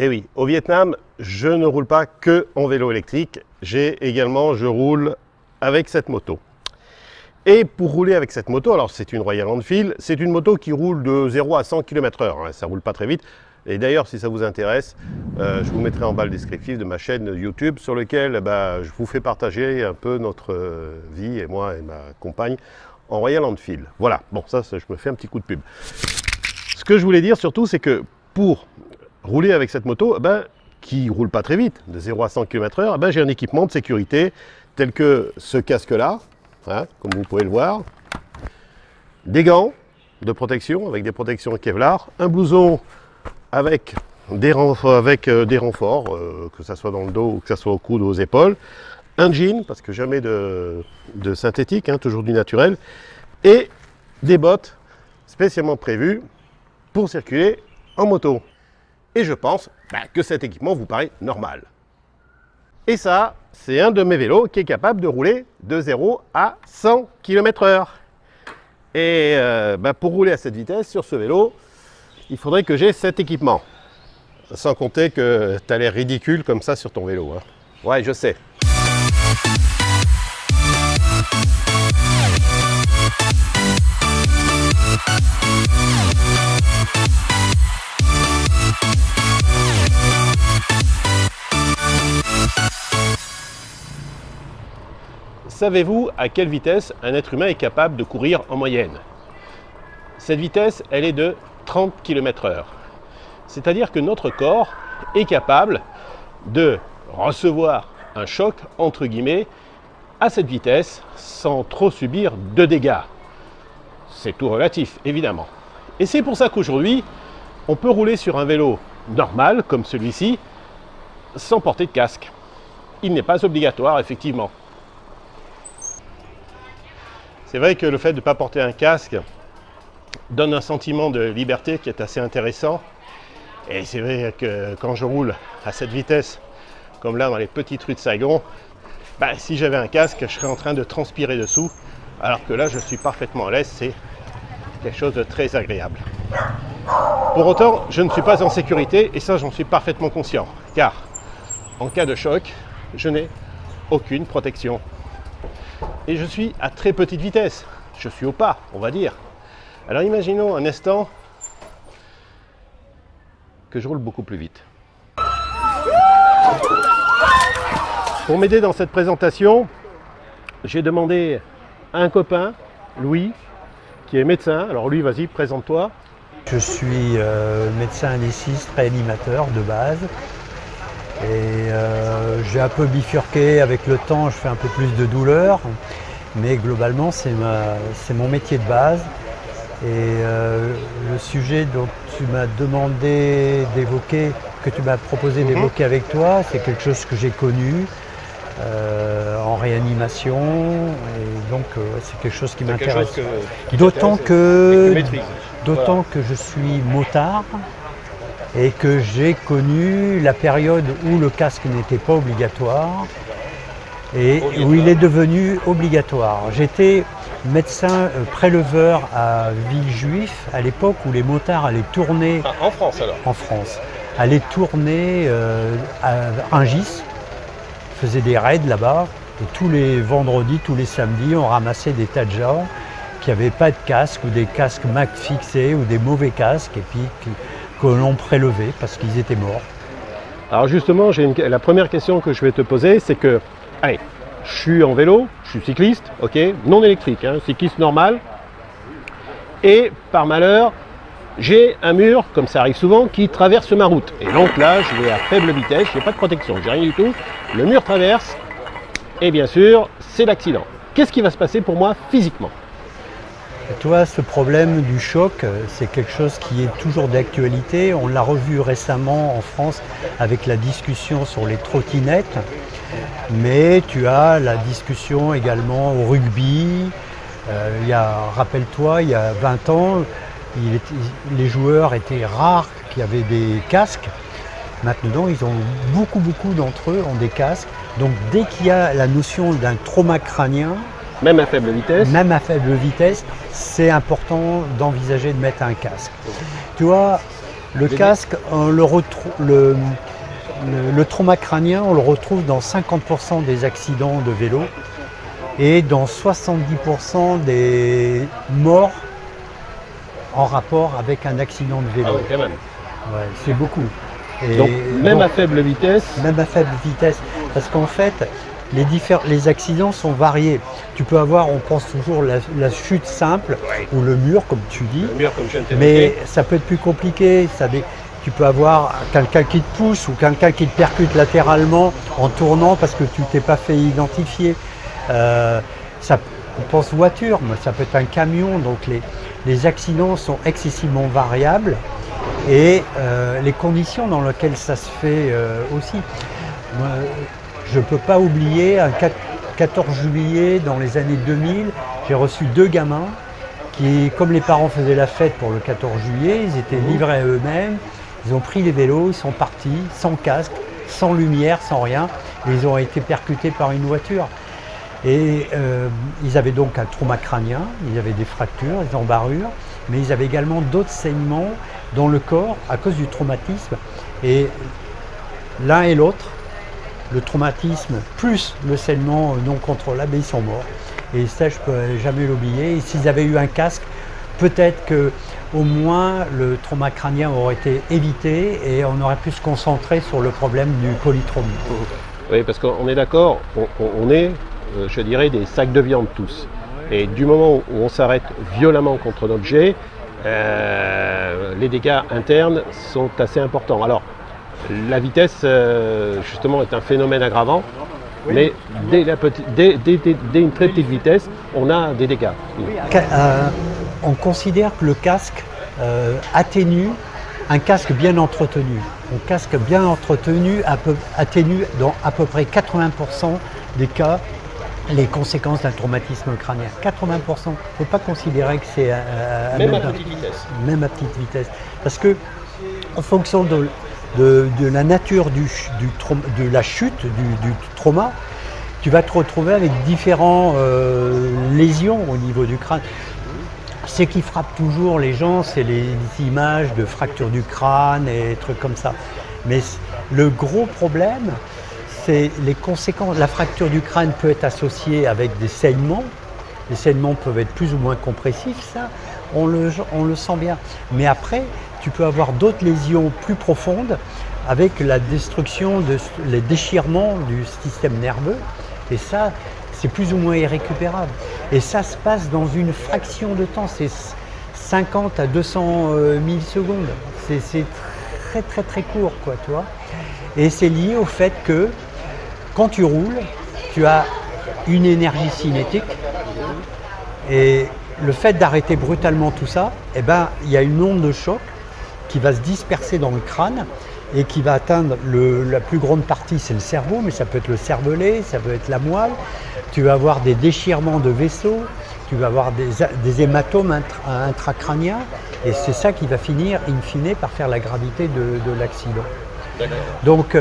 Et oui, au Vietnam, je ne roule pas que en vélo électrique. Je roule avec cette moto. Et pour rouler avec cette moto, alors c'est une Royal Enfield, c'est une moto qui roule de 0 à 100 km/h. Hein, ça ne roule pas très vite. Et d'ailleurs, si ça vous intéresse, je vous mettrai en bas le descriptif de ma chaîne YouTube sur lequel je vous fais partager un peu notre vie, et moi et ma compagne, en Royal Enfield. Voilà, bon, ça je me fais un petit coup de pub. Ce que je voulais dire surtout, c'est que pour rouler avec cette moto, qui ne roule pas très vite, de 0 à 100 km/h, j'ai un équipement de sécurité tel que ce casque-là, hein, comme vous pouvez le voir, des gants de protection avec des protections Kevlar, un blouson avec des renforts, que ce soit dans le dos ou que ce soit au coude ou aux épaules, un jean, parce que jamais de synthétique, hein, toujours du naturel, et des bottes spécialement prévues pour circuler en moto. Et je pense que cet équipement vous paraît normal. Et ça, c'est un de mes vélos qui est capable de rouler de 0 à 100 km/h. Et pour rouler à cette vitesse sur ce vélo, il faudrait que j'ai cet équipement. Sans compter que tu as l'air ridicule comme ça sur ton vélo. Hein. Ouais, je sais. Savez-vous à quelle vitesse un être humain est capable de courir en moyenne? Cette vitesse, elle est de 30 km/h. C'est-à-dire que notre corps est capable de recevoir un choc, entre guillemets, à cette vitesse, sans trop subir de dégâts. C'est tout relatif, évidemment. Et c'est pour ça qu'aujourd'hui, on peut rouler sur un vélo normal, comme celui-ci, sans porter de casque. Il n'est pas obligatoire, effectivement. C'est vrai que le fait de ne pas porter un casque donne un sentiment de liberté qui est assez intéressant. Et c'est vrai que quand je roule à cette vitesse, comme là dans les petites rues de Saigon, si j'avais un casque, je serais en train de transpirer dessous. Alors que là, je suis parfaitement à l'aise, c'est quelque chose de très agréable. Pour autant, je ne suis pas en sécurité et ça, j'en suis parfaitement conscient. Car en cas de choc, je n'ai aucune protection. Et je suis à très petite vitesse. Je suis au pas, on va dire. Alors imaginons un instant que je roule beaucoup plus vite. Pour m'aider dans cette présentation, j'ai demandé à un copain, Louis, qui est médecin. Alors lui, vas-y, présente-toi. Je suis médecin anesthésiste réanimateur de base. Et j'ai un peu bifurqué avec le temps, je fais un peu plus de douleur. Mais globalement, c'est mon métier de base. Et le sujet dont tu m'as demandé d'évoquer, que tu m'as proposé d'évoquer avec toi, c'est quelque chose que j'ai connu en réanimation. Et donc, c'est quelque chose qui m'intéresse. D'autant que je suis motard et que j'ai connu la période où le casque n'était pas obligatoire. Et où il est devenu obligatoire. J'étais médecin préleveur à Villejuif à l'époque où les motards allaient tourner. En France alors? En France. Allaient tourner à Rungis, faisaient des raids là-bas. Et tous les vendredis, tous les samedis, on ramassait des tas de gens qui n'avaient pas de casque ou des casques Mac fixés ou des mauvais casques et puis que l'on prélevait parce qu'ils étaient morts. Alors justement, la première question que je vais te poser, c'est que allez, je suis en vélo, je suis cycliste, ok, non électrique, hein, cycliste normal. Et par malheur, j'ai un mur, comme ça arrive souvent, qui traverse ma route. Et donc là, je vais à faible vitesse, je n'ai pas de protection, j'ai rien du tout. Le mur traverse, et bien sûr, c'est l'accident. Qu'est-ce qui va se passer pour moi physiquement? Toi, ce problème du choc, c'est quelque chose qui est toujours d'actualité. On l'a revu récemment en France avec la discussion sur les trottinettes. Mais tu as la discussion également au rugby. Rappelle-toi, il y a 20 ans, les joueurs étaient rares qui avaient des casques. Maintenant, beaucoup d'entre eux ont des casques. Donc dès qu'il y a la notion d'un trauma crânien, même à faible vitesse, c'est important d'envisager de mettre un casque. Tu vois, Le casque, le trauma crânien, on le retrouve dans 50% des accidents de vélo et dans 70% des morts en rapport avec un accident de vélo. Ah oui, quand même. Ouais, c'est beaucoup. Et donc, même à faible vitesse. Même à faible vitesse. Parce qu'en fait, les accidents sont variés. Tu peux avoir, on pense toujours, la chute simple ou le mur, comme tu dis. Le mur, comme je viens de t'évoquer. Mais ça peut être plus compliqué. Tu peux avoir quelqu'un qui te pousse ou quelqu'un qui te percute latéralement en tournant parce que tu t'es pas fait identifier. On pense voiture, mais ça peut être un camion. Donc les accidents sont excessivement variables et les conditions dans lesquelles ça se fait aussi. Moi, je ne peux pas oublier un 14 juillet dans les années 2000, j'ai reçu 2 gamins qui, comme les parents faisaient la fête pour le 14 juillet, ils étaient livrés à eux-mêmes, ils ont pris les vélos, ils sont partis sans casque, sans lumière, sans rien, et ils ont été percutés par une voiture. Et ils avaient donc un trauma crânien, ils avaient des fractures, des embarrures, mais ils avaient également d'autres saignements dans le corps à cause du traumatisme. Et l'un et l'autre, le traumatisme plus le saignement non contrôlable, ils sont morts. Et ça, je ne peux jamais l'oublier. Et s'ils avaient eu un casque, peut-être qu'au moins le trauma crânien aurait été évité et on aurait pu se concentrer sur le problème du polytrauma. Oui, parce qu'on est d'accord, on est, je dirais, des sacs de viande tous. Et du moment où on s'arrête violemment contre un objet, les dégâts internes sont assez importants. Alors, la vitesse, justement, est un phénomène aggravant, mais dès une très petite vitesse, on a des dégâts. On considère que le casque atténue un casque bien entretenu. Un casque bien entretenu atténue dans à peu près 80% des cas les conséquences d'un traumatisme crânien. 80%. Il ne faut pas considérer que c'est même à petite vitesse. Même à petite vitesse. Parce que, en fonction de la nature de la chute, du trauma, tu vas te retrouver avec différentes lésions au niveau du crâne. Ce qui frappe toujours les gens, c'est les images de fractures du crâne et trucs comme ça. Mais le gros problème, c'est les conséquences. La fracture du crâne peut être associée avec des saignements. Les saignements peuvent être plus ou moins compressifs, ça, on le sent bien. Mais après, tu peux avoir d'autres lésions plus profondes avec la destruction, les déchirements du système nerveux. Et ça, c'est plus ou moins irrécupérable. Et ça se passe dans une fraction de temps. C'est 50 à 200 millisecondes. C'est très très très court, quoi, tu vois. Et c'est lié au fait que quand tu roules, tu as une énergie cinétique. Et le fait d'arrêter brutalement tout ça, eh ben, il y a une onde de choc qui va se disperser dans le crâne et qui va atteindre la plus grande partie, c'est le cerveau, mais ça peut être le cervelet, ça peut être la moelle. Tu vas avoir des déchirements de vaisseaux, tu vas avoir des hématomes intracrâniens, et c'est ça qui va finir, in fine, par faire la gravité de l'accident. Donc,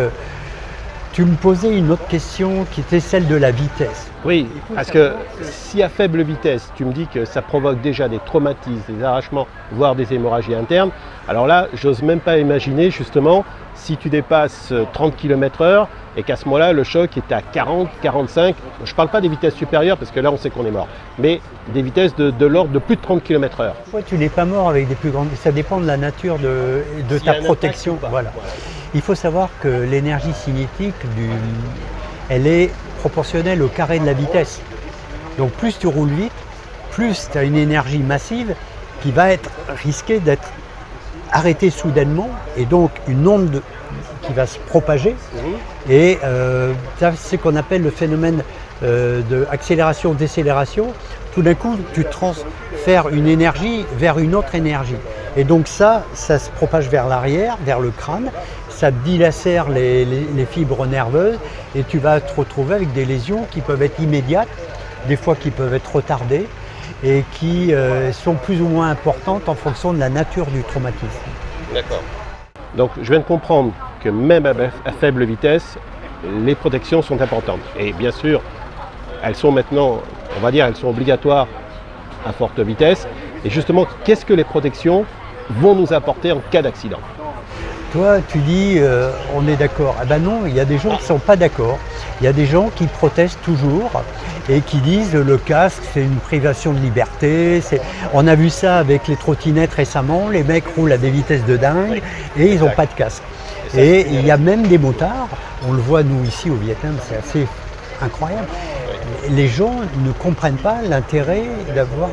tu me posais une autre question qui était celle de la vitesse. Oui, parce que si à faible vitesse, tu me dis que ça provoque déjà des traumatismes, des arrachements, voire des hémorragies internes, alors là, j'ose même pas imaginer justement si tu dépasses 30 km/h et qu'à ce moment-là, le choc est à 40, 45, je ne parle pas des vitesses supérieures parce que là, on sait qu'on est mort, mais des vitesses de l'ordre de plus de 30 km/h. Toi, tu n'es pas mort avec des plus grandes... Ça dépend de la nature de ta protection. Voilà. Il faut savoir que l'énergie cinétique, elle est proportionnelle au carré de la vitesse. Donc plus tu roules vite, plus tu as une énergie massive qui va être risquée d'être arrêtée soudainement et donc une onde qui va se propager. Et c'est ce qu'on appelle le phénomène d'accélération-décélération. Tout d'un coup, tu transfères une énergie vers une autre énergie. Et donc ça se propage vers l'arrière, vers le crâne. Ça dilacère les fibres nerveuses et tu vas te retrouver avec des lésions qui peuvent être immédiates, des fois qui peuvent être retardées et qui sont plus ou moins importantes en fonction de la nature du traumatisme. D'accord. Donc je viens de comprendre que même à faible vitesse, les protections sont importantes. Et bien sûr, elles sont maintenant, on va dire, elles sont obligatoires à forte vitesse. Et justement, qu'est-ce que les protections vont nous apporter en cas d'accident ? Toi, tu dis on est d'accord. Ah ben non, il y a des gens qui ne sont pas d'accord. Il y a des gens qui protestent toujours et qui disent le casque, c'est une privation de liberté. On a vu ça avec les trottinettes récemment. Les mecs roulent à des vitesses de dingue et ils n'ont pas de casque. Et il y a même des motards, on le voit nous ici au Vietnam, c'est assez incroyable. Les gens ne comprennent pas l'intérêt d'avoir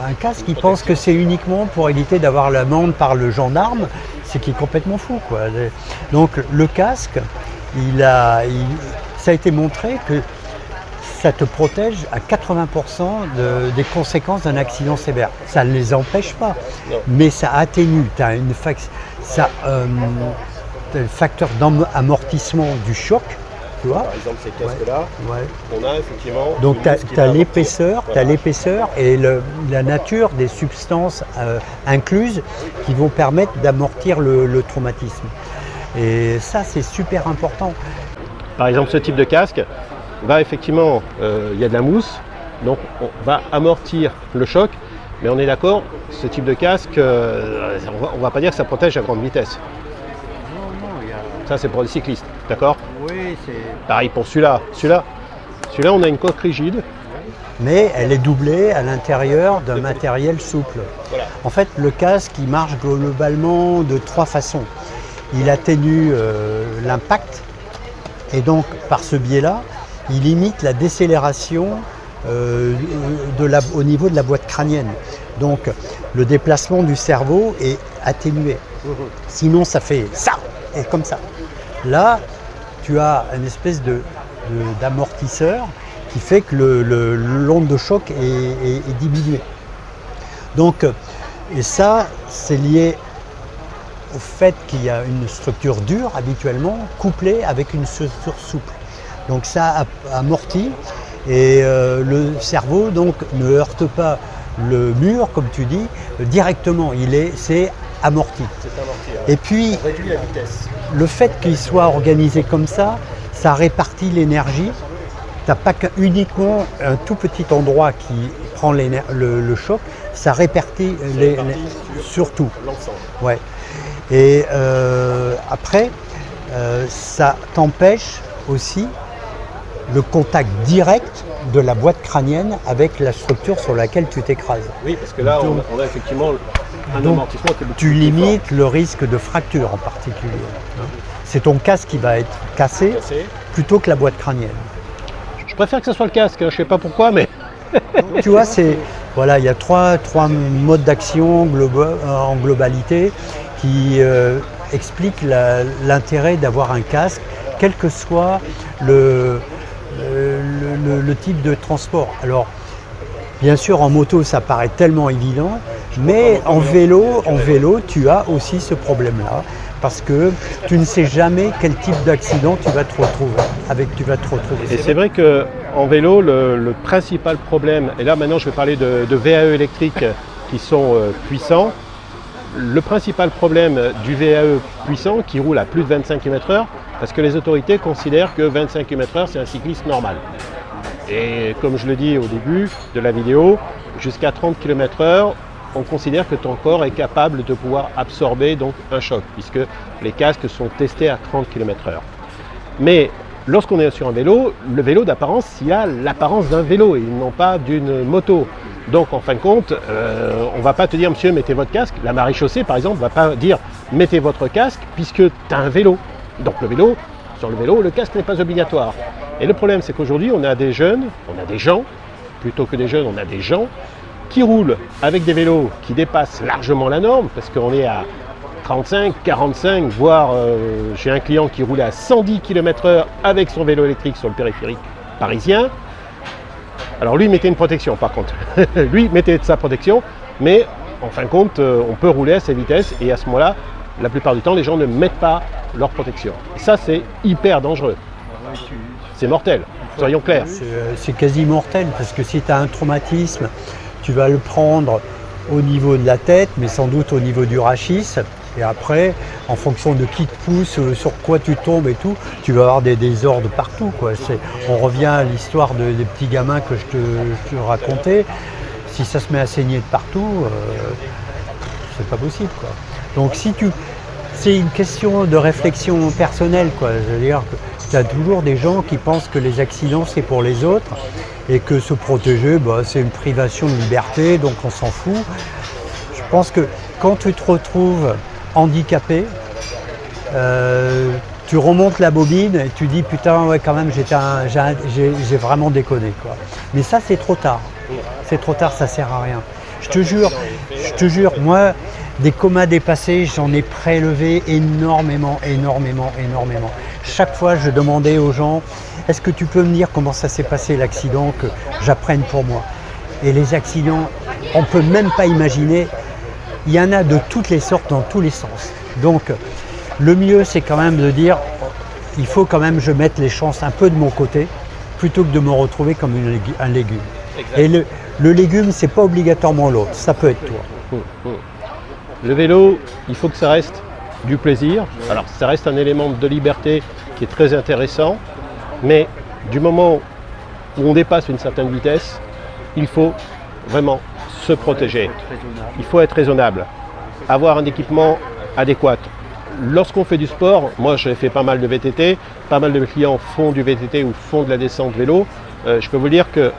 un casque. Ils pensent que c'est uniquement pour éviter d'avoir l'amende par le gendarme, ce qui est complètement fou, quoi. Donc le casque, ça a été montré que ça te protège à 80% des conséquences d'un accident sévère. Ça ne les empêche pas, mais ça atténue. Tu as un facteur d'amortissement du choc. Tu vois. Par exemple, ces casques-là, on a effectivement... Donc tu as l'épaisseur et la nature des substances incluses qui vont permettre d'amortir le traumatisme. Et ça, c'est super important. Par exemple, ce type de casque, effectivement, il y a de la mousse, donc on va amortir le choc, mais on est d'accord, ce type de casque, on ne va pas dire que ça protège à grande vitesse. Ça, c'est pour les cyclistes, d'accord? Oui, c'est... Pareil pour celui-là. Celui-là, on a une coque rigide. Mais elle est doublée à l'intérieur d'un matériel souple. Voilà. En fait, le casque, il marche globalement de 3 façons. Il atténue l'impact, et donc, par ce biais-là, il limite la décélération au niveau de la boîte crânienne. Donc, le déplacement du cerveau est atténué. Sinon, ça fait ça, et comme ça. Là, tu as une espèce d'amortisseur qui fait que l'onde de choc est diminuée. Donc, et ça, c'est lié au fait qu'il y a une structure dure habituellement couplée avec une structure souple. Donc ça amortit et le cerveau donc ne heurte pas le mur, comme tu dis, directement. C'est amorti. Et puis, on réduit la vitesse. Le fait qu'il soit organisé comme ça répartit l'énergie. Tu n'as pas uniquement un tout petit endroit qui prend le choc, ça répartit surtout. L'ensemble. Ouais. Et après, ça t'empêche aussi le contact direct de la boîte crânienne avec la structure sur laquelle tu t'écrases. Oui, parce que là, on a effectivement un amortissement que tu limites le risque de fracture en particulier. C'est ton casque qui va être cassé plutôt que la boîte crânienne. Je préfère que ce soit le casque, je ne sais pas pourquoi, mais... Tu vois, il y a trois modes d'action en globalité qui expliquent l'intérêt d'avoir un casque, quel que soit le type de transport. Alors, bien sûr, en moto, ça paraît tellement évident, mais en vélo, tu as aussi ce problème-là, parce que tu ne sais jamais quel type d'accident tu vas te retrouver. Et c'est vrai qu'en vélo, le principal problème, et là maintenant je vais parler de VAE électriques qui sont puissants, le principal problème du VAE puissant qui roule à plus de 25 km/h, parce que les autorités considèrent que 25 km/h c'est un cycliste normal. Et comme je le dis au début de la vidéo, jusqu'à 30 km/h, on considère que ton corps est capable de pouvoir absorber donc un choc, puisque les casques sont testés à 30 km/h. Mais lorsqu'on est sur un vélo, le vélo d'apparence, il a l'apparence d'un vélo et non pas d'une moto. Donc en fin de compte, on ne va pas te dire monsieur mettez votre casque. La maréchaussée par exemple ne va pas dire mettez votre casque puisque tu as un vélo. Donc sur le vélo, le casque n'est pas obligatoire. Et le problème c'est qu'aujourd'hui on a des gens, plutôt que des jeunes, on a des gens qui roulent avec des vélos qui dépassent largement la norme, parce qu'on est à 35, 45, voire j'ai un client qui roulait à 110 km/h avec son vélo électrique sur le périphérique parisien. Alors lui mettait une protection par contre, lui mettait sa protection, mais en fin de compte on peut rouler à ces vitesses et à ce moment-là, la plupart du temps les gens ne mettent pas leur protection. Et ça c'est hyper dangereux, c'est mortel, soyons clairs. C'est quasi mortel parce que si tu as un traumatisme, tu vas le prendre au niveau de la tête, mais sans doute au niveau du rachis. Et après, en fonction de qui te pousse, sur quoi tu tombes et tout, tu vas avoir des désordres partout, quoi. On revient à l'histoire des petits gamins que je te racontais. Si ça se met à saigner de partout, c'est pas possible, quoi. Donc si tu c'est une question de réflexion personnelle, quoi. Je veux dire que tu as toujours des gens qui pensent que les accidents c'est pour les autres et que se protéger bah, c'est une privation de liberté, donc on s'en fout. Je pense que quand tu te retrouves handicapé, tu remontes la bobine et tu dis putain ouais quand même j'ai vraiment déconné quoi. Mais ça c'est trop tard. C'est trop tard, ça sert à rien. Je te jure, moi des comas dépassés, j'en ai prélevé énormément. Chaque fois je demandais aux gens, est-ce que tu peux me dire comment ça s'est passé l'accident, que j'apprenne pour moi. Et les accidents, on ne peut même pas imaginer, il y en a de toutes les sortes dans tous les sens. Donc le mieux c'est quand même de dire, il faut quand même que je mette les chances un peu de mon côté, plutôt que de me retrouver comme un légume. Exact. Et le légume, c'est pas obligatoirement l'autre, ça peut être toi. Le vélo, il faut que ça reste du plaisir. Alors ça reste un élément de liberté qui est très intéressant, mais du moment où on dépasse une certaine vitesse, il faut vraiment se protéger. Il faut être raisonnable, avoir un équipement adéquat. Lorsqu'on fait du sport, moi j'ai fait pas mal de VTT, pas mal de mes clients font du VTT ou font de la descente vélo. Je peux vous dire que,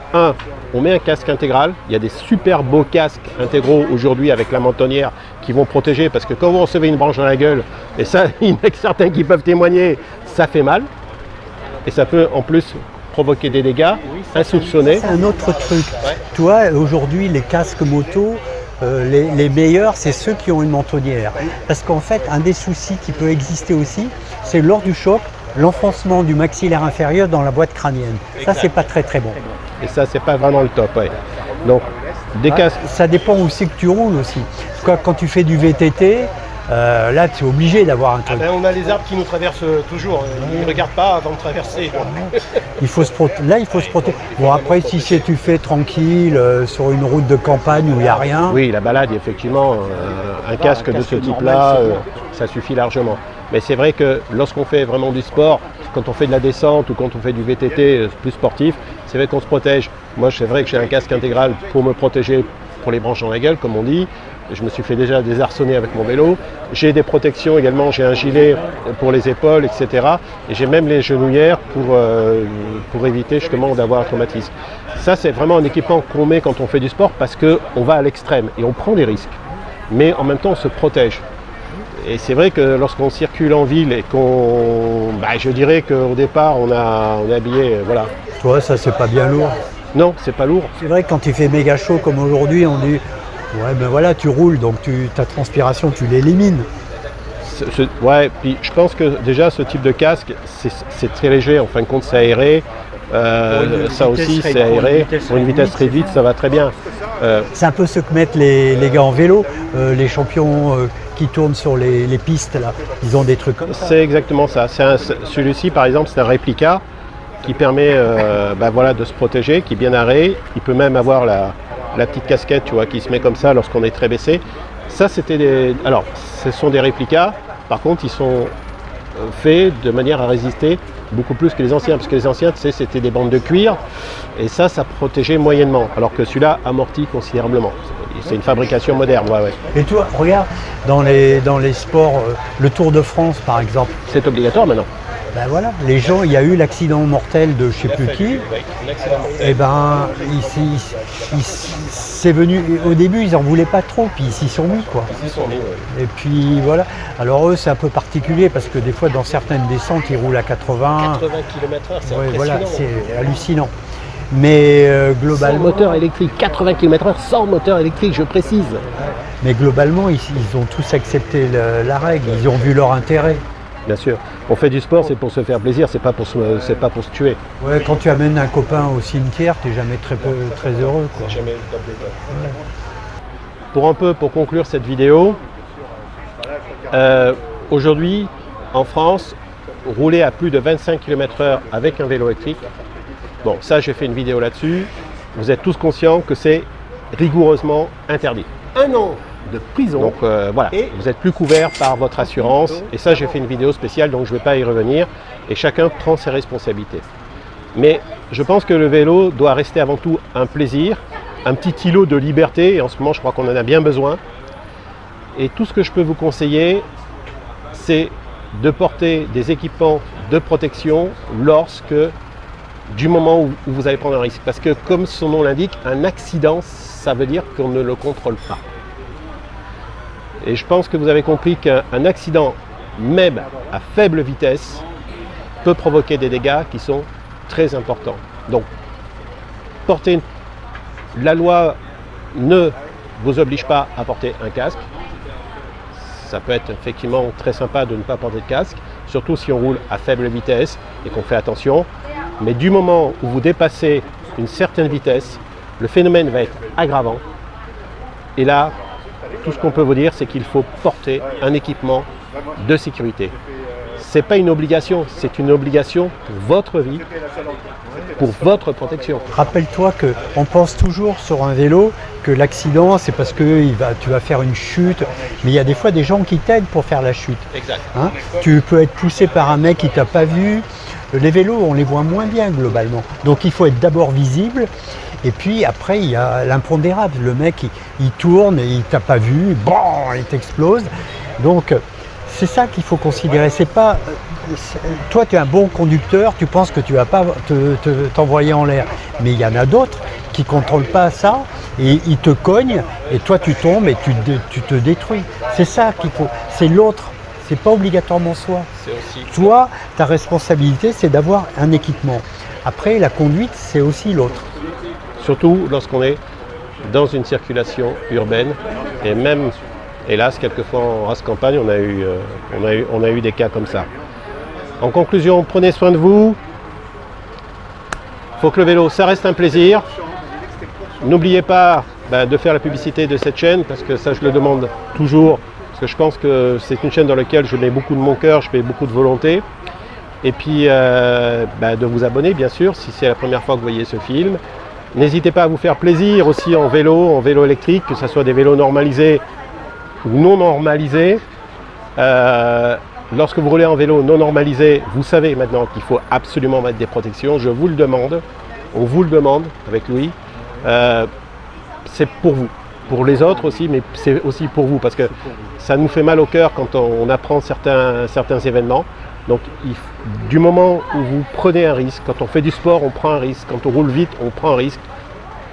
on met un casque intégral. Il y a des super beaux casques intégraux aujourd'hui avec la mentonnière qui vont protéger, parce que quand vous recevez une branche dans la gueule, et ça, il y en a que certains qui peuvent témoigner, ça fait mal. Et ça peut en plus provoquer des dégâts insoupçonnés. C'est un autre truc. Ouais. Toi, aujourd'hui, les casques moto, les meilleurs, c'est ceux qui ont une mentonnière. Parce qu'en fait, un des soucis qui peut exister aussi, c'est lors du choc, l'enfoncement du maxillaire inférieur dans la boîte crânienne. Exact. Ça, c'est pas très bon. Et ça, c'est pas vraiment le top. Ouais. Donc, des casques. Ça dépend aussi que tu roules aussi. Quand tu fais du VTT, là, tu es obligé d'avoir un truc. On a les arbres qui nous traversent toujours. Ils ne regardent pas avant de traverser. Il faut se protéger. Bon, après, si tu fais tranquille sur une route de campagne où il n'y a rien. Oui, la balade, effectivement, un casque de ce type-là, ça suffit largement. Mais c'est vrai que lorsqu'on fait vraiment du sport, quand on fait de la descente ou quand on fait du VTT plus sportif, c'est vrai qu'on se protège. Moi, c'est vrai que j'ai un casque intégral pour me protéger pour les branches dans la gueule, comme on dit. Je me suis fait déjà désarçonner avec mon vélo. J'ai des protections également, j'ai un gilet pour les épaules, etc. Et j'ai même les genouillères pour éviter justement d'avoir un traumatisme. Ça, c'est vraiment un équipement qu'on met quand on fait du sport parce qu'on va à l'extrême et on prend des risques. Mais en même temps, on se protège. Et c'est vrai que lorsqu'on circule en ville et qu'on... je dirais qu'au départ, on est habillé, voilà. Toi, ça, c'est pas bien lourd? Non, c'est pas lourd. C'est vrai que quand il fait méga chaud comme aujourd'hui, on dit... Ouais, ben voilà, tu roules, donc ta transpiration, tu l'élimines. Ouais, puis je pense que déjà, ce type de casque, c'est très léger. En fin de compte, c'est aéré. Ça aussi, c'est aéré. Pour une vitesse réduite, ça va très bien. C'est un peu ce que mettent les gars en vélo, les champions qui tournent sur les pistes, là. Ils ont des trucs comme ça. C'est exactement ça. Celui-ci, par exemple, c'est un réplica qui permet de se protéger, qui est bien arrêté. Il peut même avoir la petite casquette, tu vois, qui se met comme ça lorsqu'on est très baissé. Ça, c'était des... Alors, ce sont des réplicas. Par contre, ils sont faits de manière à résister beaucoup plus que les anciens, parce que les anciens, tu sais, c'était des bandes de cuir, et ça protégeait moyennement, alors que celui-là amortit considérablement. C'est une fabrication moderne, ouais. Et toi, regarde, dans les sports, le Tour de France, par exemple. C'est obligatoire maintenant. Ben voilà, les gens, il y a eu l'accident mortel de je sais plus qui. Et ben, c'est venu. Au début, ils en voulaient pas trop, puis ils s'y sont mis, quoi. Et puis voilà. Alors eux, c'est un peu particulier parce que des fois, dans certaines descentes, ils roulent à 80 km/h, c'est impressionnant. Voilà, c'est hallucinant. Mais globalement. Sans moteur électrique, 80 km/h sans moteur électrique, je précise. Mais globalement, ils ont tous accepté la règle. Ils ont vu leur intérêt. Bien sûr. On fait du sport, c'est pour se faire plaisir, c'est pas pour se tuer. Ouais, quand tu amènes un copain au cimetière, tu n'es jamais très heureux, quoi. Jamais le top des tops. Pour conclure cette vidéo, aujourd'hui, en France, rouler à plus de 25 km/h avec un vélo électrique, bon, ça j'ai fait une vidéo là-dessus, vous êtes tous conscients que c'est rigoureusement interdit. 1 an de prison. Donc voilà, et vous êtes plus couvert par votre assurance. Et ça, j'ai fait une vidéo spéciale, donc je ne vais pas y revenir. Et chacun prend ses responsabilités. Mais je pense que le vélo doit rester avant tout un plaisir, un petit îlot de liberté. Et en ce moment, je crois qu'on en a bien besoin. Et tout ce que je peux vous conseiller, c'est de porter des équipements de protection du moment où vous allez prendre un risque. Parce que comme son nom l'indique, un accident, ça veut dire qu'on ne le contrôle pas. Et je pense que vous avez compris qu'un accident, même à faible vitesse, peut provoquer des dégâts qui sont très importants. Donc, la loi ne vous oblige pas à porter un casque. Ça peut être effectivement très sympa de ne pas porter de casque, surtout si on roule à faible vitesse et qu'on fait attention. Mais du moment où vous dépassez une certaine vitesse, le phénomène va être aggravant. Et là, tout ce qu'on peut vous dire, c'est qu'il faut porter un équipement de sécurité. Ce n'est pas une obligation, c'est une obligation pour votre vie, pour votre protection. Rappelle-toi qu'on pense toujours sur un vélo que l'accident, c'est parce que tu vas faire une chute. Mais il y a des fois des gens qui t'aident pour faire la chute. Exact. Hein, tu peux être poussé par un mec qui ne t'a pas vu. Les vélos, on les voit moins bien globalement. Donc il faut être d'abord visible. Et puis après, il y a l'impondérable. Le mec, il tourne et il ne t'a pas vu. Bon, il t'explose. Donc c'est ça qu'il faut considérer. C'est pas... Toi, tu es un bon conducteur, tu penses que tu ne vas pas t'envoyer en l'air. Mais il y en a d'autres qui ne contrôlent pas ça et ils te cognent et toi, tu tombes et tu te détruis. C'est ça qu'il faut. C'est l'autre. C'est pas obligatoirement soi. Toi, ta responsabilité, c'est d'avoir un équipement. Après, la conduite, c'est aussi l'autre. Surtout lorsqu'on est dans une circulation urbaine et même, hélas, quelquefois en race campagne, on a eu des cas comme ça. En conclusion, prenez soin de vous. Il faut que le vélo, ça reste un plaisir. N'oubliez pas de faire la publicité de cette chaîne, parce que ça, je le demande toujours, parce que je pense que c'est une chaîne dans laquelle je mets beaucoup de mon cœur, je mets beaucoup de volonté. Et puis, de vous abonner, bien sûr, si c'est la première fois que vous voyez ce film. N'hésitez pas à vous faire plaisir aussi en vélo électrique, que ce soit des vélos normalisés ou non normalisés. Lorsque vous roulez en vélo non normalisé, vous savez maintenant qu'il faut absolument mettre des protections. Je vous le demande, on vous le demande avec Louis. C'est pour vous, pour les autres aussi, mais c'est aussi pour vous, parce que ça nous fait mal au cœur quand on apprend certains événements. Donc du moment où vous prenez un risque, quand on fait du sport, on prend un risque, quand on roule vite, on prend un risque.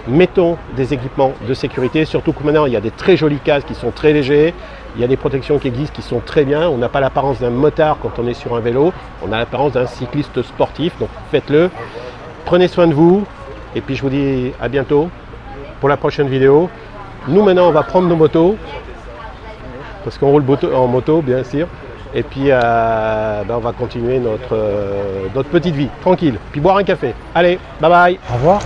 Mettons des équipements de sécurité, surtout que maintenant il y a des très jolis casques qui sont très légers, il y a des protections qui existent qui sont très bien, on n'a pas l'apparence d'un motard quand on est sur un vélo, on a l'apparence d'un cycliste sportif, donc faites-le, prenez soin de vous, et puis je vous dis à bientôt pour la prochaine vidéo. Nous maintenant on va prendre nos motos, parce qu'on roule en moto bien sûr, et puis on va continuer notre petite vie, tranquille, puis boire un café. Allez, bye bye. Au revoir.